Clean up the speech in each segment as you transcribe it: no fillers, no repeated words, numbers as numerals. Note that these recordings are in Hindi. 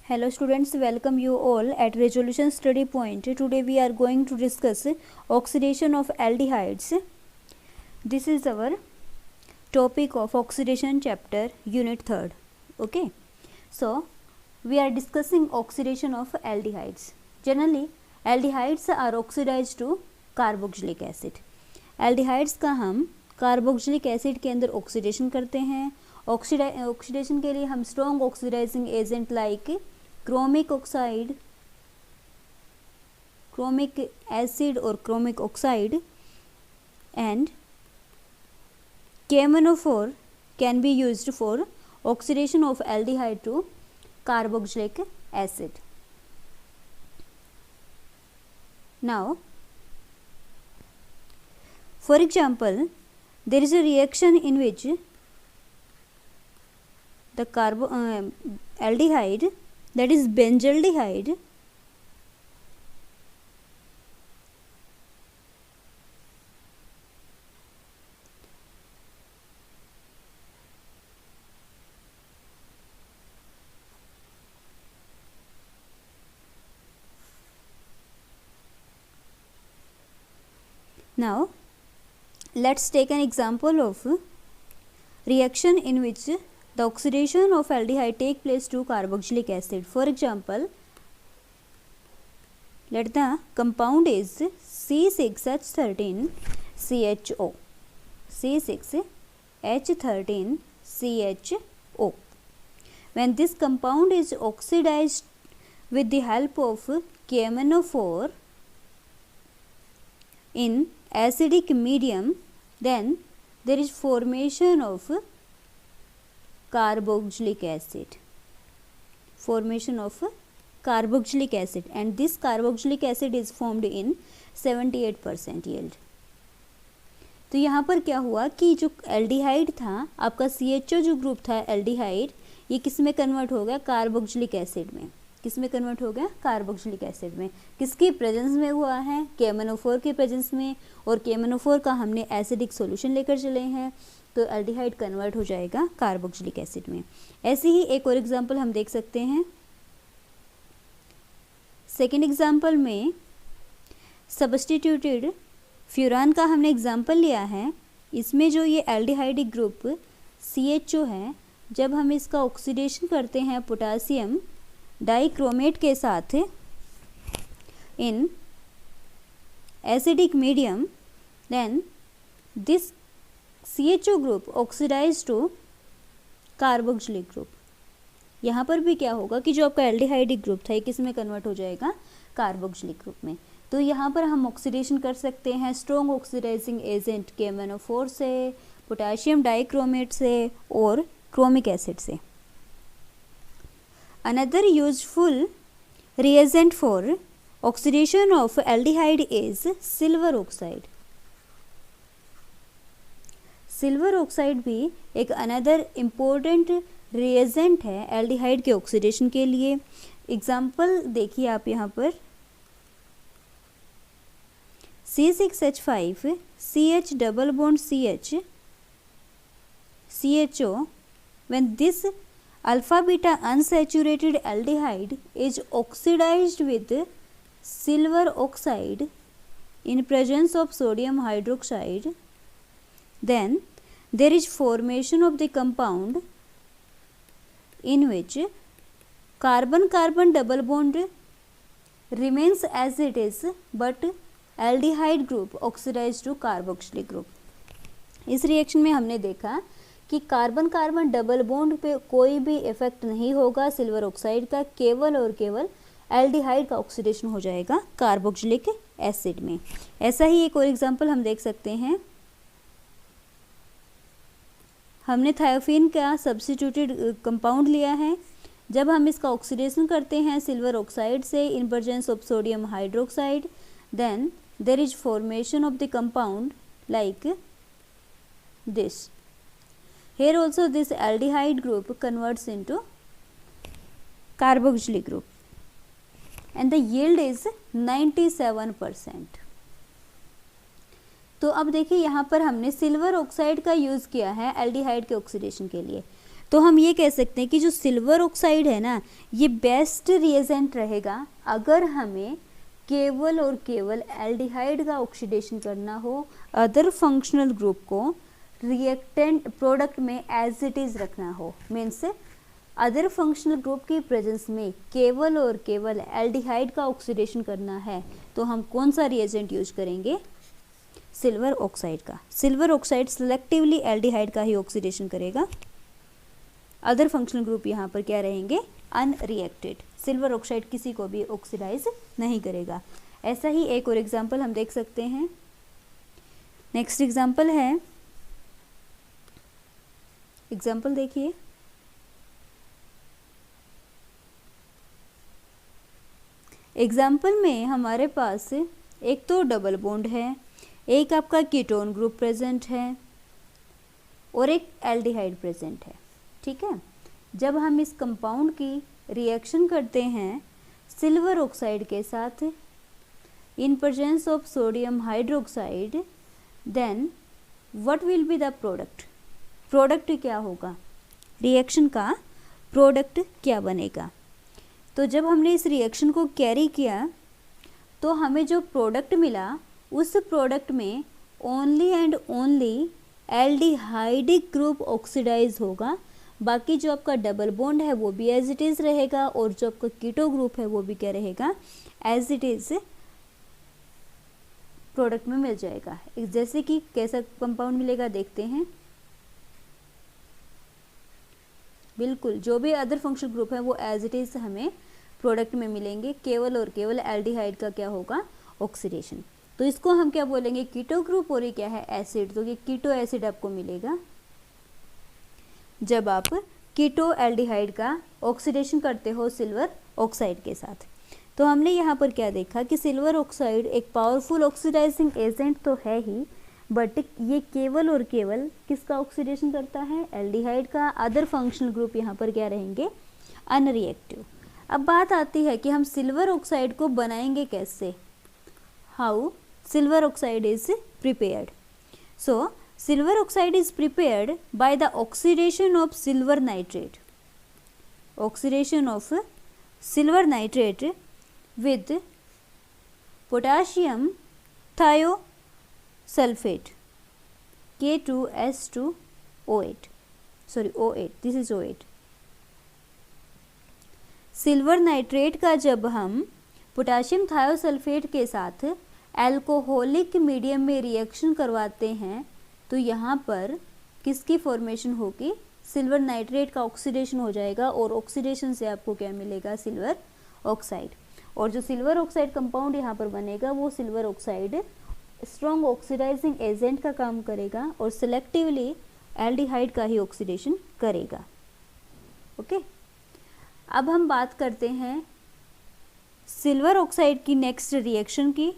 Hello students, welcome you all at resolution study point. Today we are going to discuss oxidation of aldehydes. This is our topic of oxidation chapter unit 3rd. Okay, so we are discussing oxidation of aldehydes. Generally aldehydes are oxidized to carboxylic acid. aldehydes का हम कार्बोक्सिलिक एसिड के अंदर ऑक्सीडेशन करते हैं. ऑक्सीडेशन के लिए हम strong oxidising agent like chromic oxide, chromic acid और chromic oxide and KMnO4 can be used for oxidation of aldehyde to carboxylic acid. Now, for example, there is a reaction in which the aldehyde, that is benzaldehyde, now let's take an example of reaction in which the oxidation of aldehyde take place to carboxylic acid. For example, let the compound is C6H13CHO, C6H13CHO. When this compound is oxidized with the help of KMnO4 in acidic medium, then there is formation of carboxylic acid, and this carboxylic acid is formed in 78% yield. तो यहाँ पर क्या हुआ कि जो एल्डिहाइड था आपका CHO जो ग्रुप था एल्डिहाइड, ये किस में कन्वर्ट हो गया? कार्बोक्सिलिक एसिड में. किस में कन्वर्ट हो गया? कार्बोक्सिलिक एसिड में. किसकी प्रेजेंस में हुआ है? KMnO4 के प्रेजेंस में. और KMnO4 का हमने एसिडिक सॉल्यूशन लेकर चले हैं, तो एल्डिहाइड कन्वर्ट हो जाएगा कार्बोक्सिलिक एसिड में. ऐसे ही एक और एग्जांपल हम देख सकते हैं. सेकेंड एग्जांपल में सब्स्टिट्यूटेड फ्यूरान का हमने एग्जांपल लिया है. इसमें जो ये एल्डिहाइडिक ग्रुप CHO है, जब हम इसका ऑक्सीडेशन करते हैं पोटासियम डाइक्रोमेट के साथ in acidic medium, then this CHO group oxidise to carboxylic group. यहाँ पर भी क्या होगा कि जो आपका एल्डिहाइडिक ग्रुप था ये किस में कन्वर्ट हो जाएगा? कार्बोक्सिलिक ग्रुप में. तो यहाँ पर हम ऑक्सीडेशन कर सकते हैं स्ट्रॉन्ग ऑक्सीडाइजिंग एजेंट KMnO4 से, पोटाशियम डाइक्रोमेट से और क्रोमिक एसिड से. Another useful reagent for oxidation of aldehyde is silver oxide. Silver oxide भी एक अनदर इम्पोर्टेंट रिएजेंट है एल्डिहाइड के ऑक्सीडेशन के लिए. एग्जाम्पल देखिए आप यहाँ पर C6H5CH double bond CHO, when this alpha beta unsaturated aldehyde is oxidized with silver oxide in presence of sodium hydroxide, then there is formation of the compound in which carbon-carbon double bond remains as it is, but aldehyde group oxidized to carboxylic group. इस रिएक्शन में हमने देखा कि कार्बन कार्बन डबल बॉन्ड पे कोई भी इफेक्ट नहीं होगा सिल्वर ऑक्साइड का, केवल और केवल एल्डिहाइड का ऑक्सीडेशन हो जाएगा कार्बोक्सिलिक एसिड में. ऐसा ही एक और एग्जांपल हम देख सकते हैं. हमने थायोफिन का सब्स्टिट्यूटेड कंपाउंड लिया है. जब हम इसका ऑक्सीडेशन करते हैं सिल्वर ऑक्साइड से in presence of sodium hydroxide, then there is formation of the compound like this. Here also this aldehyde group converts into carboxylic group and the yield is 97%. तो अब देखिए यहाँ पर हमने सिल्वर ऑक्साइड का यूज़ किया है एल्डिहाइड के ऑक्सीडेशन के लिए. तो हम ये कह सकते हैं कि जो सिल्वर ऑक्साइड है ना, ये बेस्ट रिएजेंट रहेगा अगर हमें केवल और केवल एल्डिहाइड का ऑक्सीडेशन करना हो, अदर फंक्शनल ग्रुप को रिएक्टेंट प्रोडक्ट में एज इट इज़ रखना हो। मीन्स अदर फंक्शनल ग्रुप की प्रेजेंस में केवल और केवल एल्डिहाइड का ऑक्सीडेशन करना है तो हम कौन सा रिएजेंट यूज करेंगे? सिल्वर ऑक्साइड का। सिल्वर ऑक्साइड सिलेक्टिवली एल्डिहाइड का ही ऑक्सीडेशन करेगा, अदर फंक्शनल ग्रुप यहाँ पर क्या रहेंगे? अनरिएक्टेड। सिल्वर ऑक्साइड किसी को भी ऑक्सीडाइज नहीं करेगा। ऐसा ही एक और एग्जाम्पल हम देख सकते हैं। नेक्स्ट एग्जाम्पल है, एग्जाम्पल देखिए, एग्जाम्पल में हमारे पास एक तो डबल बॉन्ड है, एक आपका कीटोन ग्रुप प्रेजेंट है और एक एल्डिहाइड प्रेजेंट है। ठीक है, जब हम इस कंपाउंड की रिएक्शन करते हैं सिल्वर ऑक्साइड के साथ in presence of sodium hydroxide, then what will be the product? Product क्या होगा? रिएक्शन का प्रोडक्ट क्या बनेगा? तो जब हमने इस रिएक्शन को कैरी किया तो हमें जो प्रोडक्ट मिला उस प्रोडक्ट में only and only aldehydic group oxidise होगा, बाकी जो आपका डबल बॉन्ड है वो भी एज इट इज़ रहेगा और जो आपका कीटो ग्रुप है वो भी क्या रहेगा? एज इट इज़ प्रोडक्ट में मिल जाएगा। जैसे कि कैसा कंपाउंड मिलेगा देखते हैं। बिल्कुल जो भी अदर फंक्शनल ग्रुप है वो एज इट इज़ हमें प्रोडक्ट में मिलेंगे, केवल और केवल एल्डिहाइड का क्या होगा? ऑक्सीडेशन। तो इसको हम क्या बोलेंगे? Keto group. और ये क्या है? एसिड। तो ये कीटो एसिड आपको मिलेगा जब आप कीटो एल्डिहाइड का ऑक्सीडेशन करते हो सिल्वर ऑक्साइड के साथ। तो हमने यहाँ पर क्या देखा कि सिल्वर ऑक्साइड एक पावरफुल ऑक्सीडाइजिंग एजेंट तो है ही, बट ये केवल और केवल किसका ऑक्सीडेशन करता है? एल्डिहाइड का। अदर फंक्शनल ग्रुप यहाँ पर क्या रहेंगे? अनरिएक्टिव। अब बात आती है कि हम सिल्वर ऑक्साइड को बनाएंगे कैसे? How silver oxide is prepared? So silver oxide is prepared by the oxidation of silver nitrate. Oxidation of silver nitrate with potassium thiosulfate K2S2O8, sorry O8, this is O8। Silver nitrate का जब हम पोटाशियम थायोसल्फेट के साथ एल्कोहलिक मीडियम में रिएक्शन करवाते हैं तो यहाँ पर किसकी फॉर्मेशन होगी? सिल्वर नाइट्रेट का ऑक्सीडेशन हो जाएगा और ऑक्सीडेशन से आपको क्या मिलेगा? Silver oxide. और जो सिल्वर ऑक्साइड कंपाउंड यहाँ पर बनेगा वो silver oxide strong oxidising agent का काम करेगा और सिलेक्टिवली एल्डिहाइड का ही ऑक्सीडेशन करेगा। ओके, अब हम बात करते हैं सिल्वर ऑक्साइड की नेक्स्ट रिएक्शन की।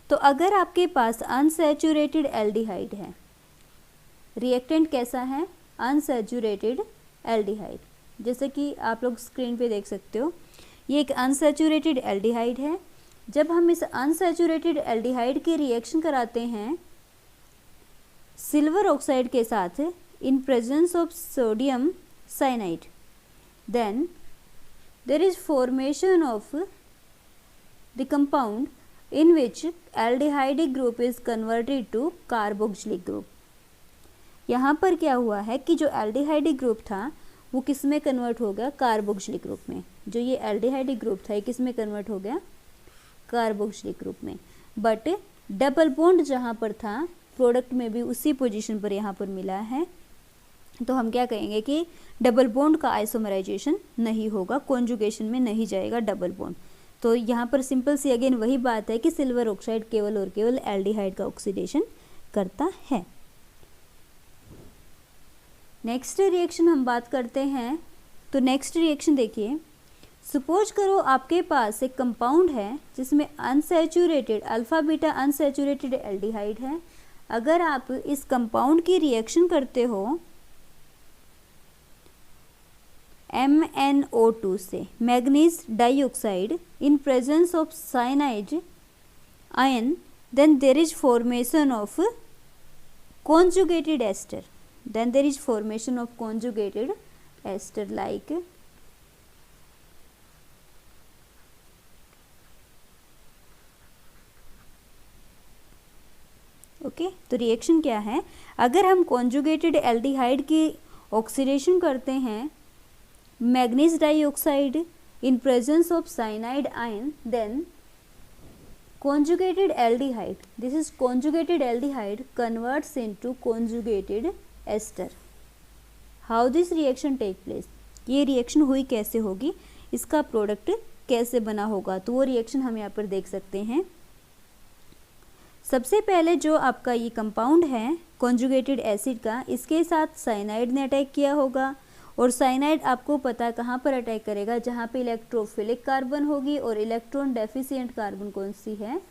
तो अगर आपके पास अनसैचुरेटेड एल्डिहाइड है, रिएक्टेंट कैसा है? Unsaturated aldehyde. जैसे कि आप लोग स्क्रीन पे देख सकते हो, ये एक अनसैचुरेटेड एल्डिहाइड है। जब हम इस अनसैचुरेटेड एल्डिहाइड की रिएक्शन कराते हैं सिल्वर ऑक्साइड के साथ in presence of sodium cyanide, then there is formation of the compound in which aldehydic group is converted to carboxylic group। यहाँ पर क्या हुआ है कि जो एल्डिहाइडिक ग्रुप था वो किस में कन्वर्ट हो गया? कार्बोक्सिलिक ग्रुप में। जो ये एल्डिहाइडिक ग्रुप था ये किस में कन्वर्ट हो गया? कार्बोक्सिलिक ग्रुप में। बट डबल बॉन्ड जहाँ पर था प्रोडक्ट में भी उसी पोजीशन पर यहाँ पर मिला है, तो हम क्या कहेंगे कि डबल बॉन्ड का आइसोमराइजेशन नहीं होगा, कॉन्जुगेशन में नहीं जाएगा डबल बॉन्ड। तो यहाँ पर सिंपल सी अगेन वही बात है कि सिल्वर ऑक्साइड केवल और केवल एल्डिहाइड का ऑक्सीडेशन करता है। नेक्स्ट रिएक्शन हम बात करते हैं। तो नेक्स्ट रिएक्शन देखिए, सपोज करो आपके पास एक कंपाउंड है जिसमें unsaturated alpha beta unsaturated aldehyde है। अगर आप इस कंपाउंड की रिएक्शन करते हो MnO2 से manganese dioxide in presence of cyanide ion, then there is formation of conjugated ester ester like okay. तो रिएक्शन क्या है, अगर हम कॉन्जुगेटेड एल्डिहाइड की ऑक्सीडेशन करते हैं manganese dioxide in presence of cyanide ion, then conjugated aldehyde, this is conjugated aldehyde, converts into conjugated ester. How this reaction take place, ये रिएक्शन हुई कैसे होगी, इसका प्रोडक्ट कैसे बना होगा, तो वो रिएक्शन हम यहाँ पर देख सकते हैं। सबसे पहले जो आपका ये कंपाउंड है कॉन्जुगेटेड एसिड का, इसके साथ साइनाइड ने अटैक किया होगा, और साइनाइड आपको पता है कहाँ पर अटैक करेगा, जहाँ पे इलेक्ट्रोफिलिक कार्बन होगी, और इलेक्ट्रॉन डेफिशिएंट कार्बन कौन सी है,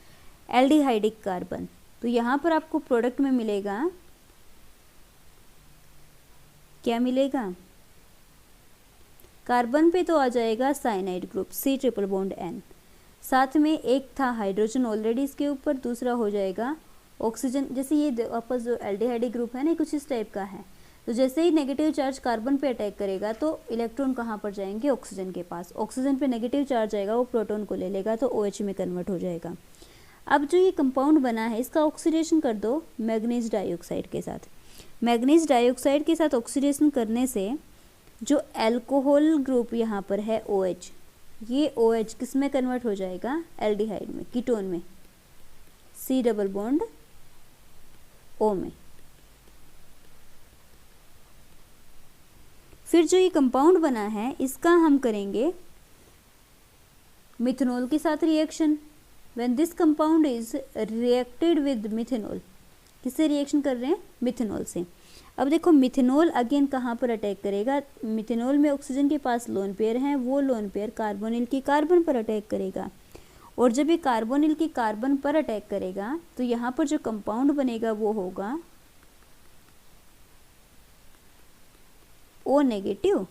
एल्डिहाइडिक कार्बन। तो यहाँ पर आपको प्रोडक्ट में मिलेगा, क्या मिलेगा, कार्बन पे तो आ जाएगा साइनाइड ग्रुप C++N, साथ में एक था हाइड्रोजन ऑलरेडी इसके ऊपर, दूसरा हो जाएगा ऑक्सीजन। जैसे ये आपस जो एल्डिहाइडिक ग्रुप है ना, कुछ इस टाइप का है। तो जैसे ही नेगेटिव चार्ज कार्बन पे अटैक करेगा तो इलेक्ट्रॉन कहाँ पर जाएंगे, ऑक्सीजन के पास। ऑक्सीजन पे नेगेटिव चार्ज आएगा, वो प्रोटॉन को ले लेगा, तो OH में कन्वर्ट हो जाएगा। अब जो ये कंपाउंड बना है इसका ऑक्सीडेशन कर दो मैग्नीज डाइऑक्साइड के साथ। मैग्नीज डाइऑक्साइड के साथ ऑक्सीडेशन करने से जो एल्कोहल ग्रुप यहाँ पर है OH, ये OH किस में कन्वर्ट हो जाएगा, एल्डिहाइड में, कीटोन में, C+O में। फिर जो ये कंपाउंड बना है इसका हम करेंगे मिथेनॉल के साथ reaction. When this compound is reacted with methanol, किससे रिएक्शन कर रहे हैं, मिथेनॉल से। अब देखो मिथेनॉल अगेन कहाँ पर अटैक करेगा, मिथेनॉल में ऑक्सीजन के पास लोन पेयर हैं, वो लोन पेयर कार्बोनिल की कार्बन पर अटैक करेगा, और जब ये कार्बोनिल की कार्बन पर अटैक करेगा तो यहाँ पर जो कंपाउंड बनेगा वो होगा O नेगेटिव,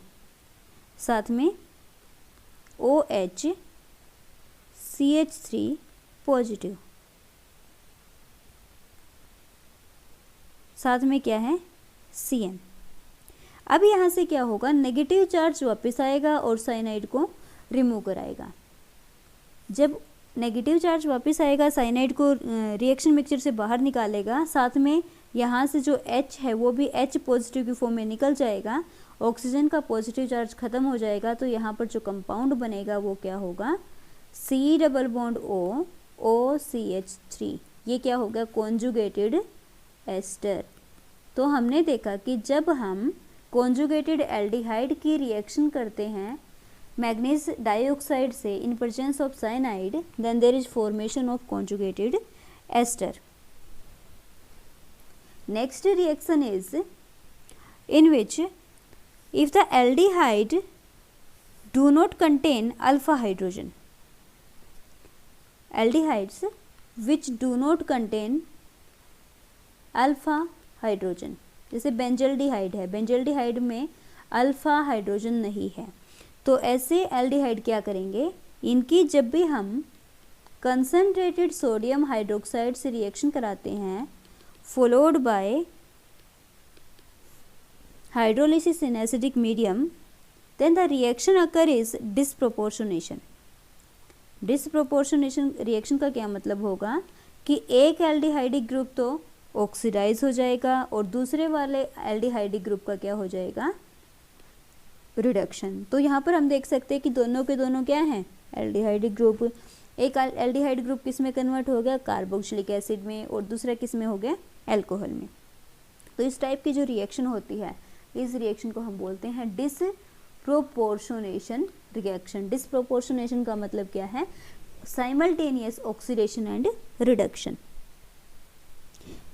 साथ में OH CH3 पॉजिटिव, साथ में क्या है, Cn। अब यहाँ से क्या होगा, नेगेटिव चार्ज वापस आएगा और साइनाइड को रिमूव कराएगा। जब नेगेटिव चार्ज वापस आएगा, साइनाइड को रिएक्शन मिक्सचर से बाहर निकालेगा, साथ में यहाँ से जो H है वो भी H पॉजिटिव की फॉर्म में निकल जाएगा, ऑक्सीजन का पॉजिटिव चार्ज खत्म हो जाएगा, तो यहाँ पर जो कंपाउंड बनेगा वो क्या होगा, C+O OCH3। ये क्या हो गया, कॉन्जुगेटेड एस्टर। तो हमने देखा कि जब हम कॉन्जुगेटेड एल्डिहाइड की रिएक्शन करते हैं मैग्नीज डाइऑक्साइड से in presence of cyanide, then there is formation of conjugated ester. Next reaction is in which if the aldehyde do not contain alpha hydrogen, aldehydes which do not contain alpha hydrogen, जैसे बेंजल्डिहाइड है, बेंजल्डिहाइड में अल्फा हाइड्रोजन नहीं है, तो ऐसे एल्डिहाइड क्या करेंगे, इनकी जब भी हम कंसनट्रेटेड सोडियम हाइड्रोक्साइड से रिएक्शन कराते हैं followed by hydrolysis in acidic medium, then the reaction occur is disproportionation. Disproportionation reaction का क्या मतलब होगा कि एक एल्डिहाइडिक ग्रुप तो ऑक्सीडाइज हो जाएगा और दूसरे वाले एल्डिहाइडिक ग्रुप का क्या हो जाएगा, रिडक्शन। तो यहाँ पर हम देख सकते हैं कि दोनों के दोनों क्या हैं, एल्डिहाइडिक ग्रुप। एक एल्डिहाइड ग्रुप किस में कन्वर्ट हो गया, कार्बोक्सिलिक एसिड में, और दूसरा किस में हो गया, एल्कोहल में। तो इस टाइप की जो रिएक्शन होती है, इस रिएक्शन को हम बोलते हैं डिसप्रोपोर्शनेशन रिएक्शन। डिसप्रोपोर्शनेशन का मतलब क्या है, साइमल्टेनियस ऑक्सीडेशन एंड रिडक्शन।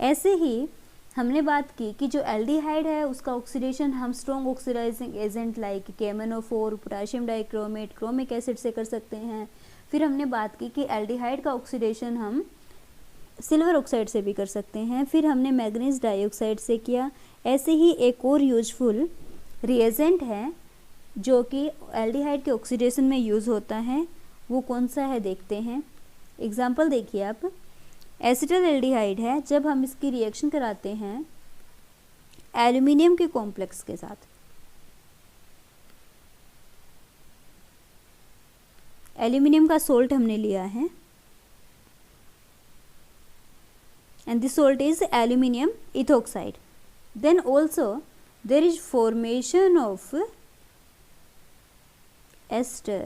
ऐसे ही हमने बात की कि जो एल्डिहाइड है उसका ऑक्सीडेशन हम strong oxidising agent like KMnO4, potassium dichromate, chromic acid से कर सकते हैं। फिर हमने बात की कि एल्डिहाइड का ऑक्सीडेशन हम सिल्वर ऑक्साइड से भी कर सकते हैं। फिर हमने मैग्नीज डाइऑक्साइड से किया। ऐसे ही एक और यूजफुल रिएजेंट है जो कि एल्डिहाइड के ऑक्सीडेशन में यूज़ होता है, वो कौन सा है देखते हैं। एग्जाम्पल देखिए आप, एसिटल एल्डिहाइड है, जब हम इसकी रिएक्शन कराते हैं एल्यूमिनियम के कॉम्प्लेक्स के साथ, एल्यूमिनियम का सोल्ट हमने लिया है and the salt is aluminium ethoxide. Then also there is formation of ester.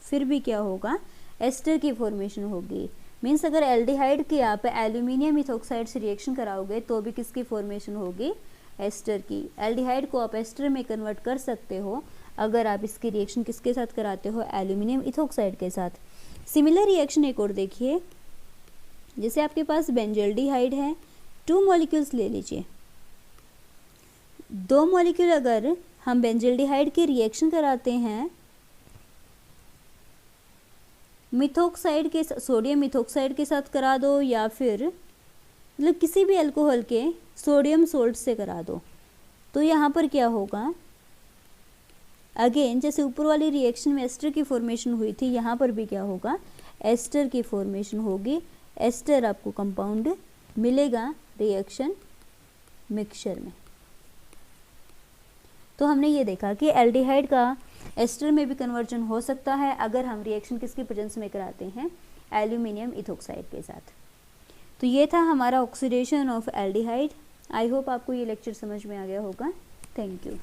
फिर भी क्या होगा, एस्टर की फॉर्मेशन होगी. मीन्स अगर एल्डिहाइड की आप एल्यूमिनियम इथोक्साइड से रिएक्शन कराओगे तो भी किसकी फॉर्मेशन होगी, एस्टर की. एल्डिहाइड को आप एस्टर में कन्वर्ट कर सकते हो अगर आप इसकी रिएक्शन किसके साथ कराते हो, एल्यूमिनियम इथोक्साइड के साथ. सिमिलर रिएक्शन एक और देखिए, जैसे आपके पास बेंजल्डिहाइड है, 2 मॉलिक्यूल्स ले लीजिए. 2 मॉलिक्यूल अगर हम बेंजल्डिहाइड की रिएक्शन कराते हैं मिथोक्साइड के, सोडियम मिथोक्साइड के साथ करा दो या फिर मतलब किसी भी अल्कोहल के सोडियम सोल्ट से करा दो, तो यहाँ पर क्या होगा, अगेन जैसे ऊपर वाली रिएक्शन में एस्टर की फॉर्मेशन हुई थी, यहाँ पर भी क्या होगा, एस्टर की फॉर्मेशन होगी. एस्टर आपको कंपाउंड मिलेगा रिएक्शन मिक्सचर में. तो हमने ये देखा कि एल्डिहाइड का एस्टर में भी कन्वर्जन हो सकता है अगर हम रिएक्शन किसकी प्रेजेंस में कराते हैं, एल्यूमिनियम इथोक्साइड के साथ. तो ये था हमारा oxidation of aldehyde. I hope आपको ये लेक्चर समझ में आ गया होगा. Thank you.